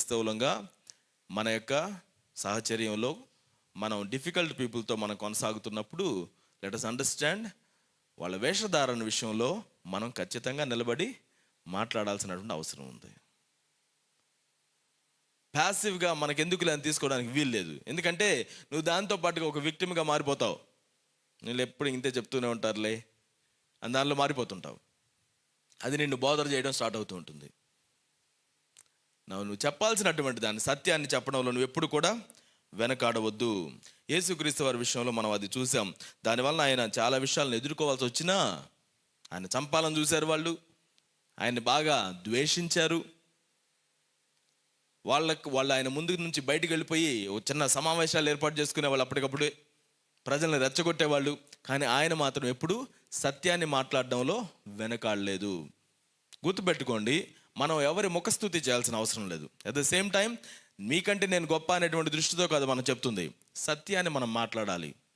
క్రైస్తవులంగా మన యొక్క సహచర్యంలో మనం డిఫికల్ట్ పీపుల్తో మనం కొనసాగుతున్నప్పుడు లెట్ us అండర్స్టాండ్ వాళ్ళ వేషధారణ విషయంలో మనం ఖచ్చితంగా నిలబడి మాట్లాడాల్సినటువంటి అవసరం ఉంది. ప్యాసివ్గా మనకెందుకులే అని తీసుకోవడానికి వీలు లేదు. ఎందుకంటే నువ్వు దాంతో పాటుగా ఒక విక్టిమ్గా మారిపోతావు. వీళ్ళు ఎప్పుడు ఇంతే చెప్తూనే ఉంటారులే అని దానిలో మారిపోతుంటావు. అది నిన్ను బోధన చేయడం స్టార్ట్ అవుతూ ఉంటుంది. నువ్వు చెప్పాల్సినటువంటి దాన్ని, సత్యాన్ని చెప్పడంలో నువ్వు ఎప్పుడు కూడా వెనకాడవద్దు. యేసుక్రీస్తు వారి విషయంలో మనం అది చూసాం. దానివల్ల ఆయన చాలా విషయాలను ఎదుర్కోవాల్సి వచ్చినా ఆయన చంపాలని చూశారు. ఆయన్ని బాగా ద్వేషించారు. వాళ్ళు ఆయన ముందు నుంచి బయటికి వెళ్ళిపోయి ఒక చిన్న సమావేశాలు ఏర్పాటు చేసుకునే వాళ్ళు, అప్పటికప్పుడు ప్రజల్ని రెచ్చగొట్టేవాళ్ళు. కానీ ఆయన మాత్రం ఎప్పుడు సత్యాన్ని మాట్లాడడంలో వెనకాడలేదు. గుర్తుపెట్టుకోండి, మనం ఎవరి ముఖస్తుతి చేయాల్సిన అవసరం లేదు. అట్ ద సేమ్ టైం మీకంటే నేను గొప్ప అనేటువంటి దృష్టితో కాదు మనం చెప్తుంది, సత్యాన్ని మనం మాట్లాడాలి.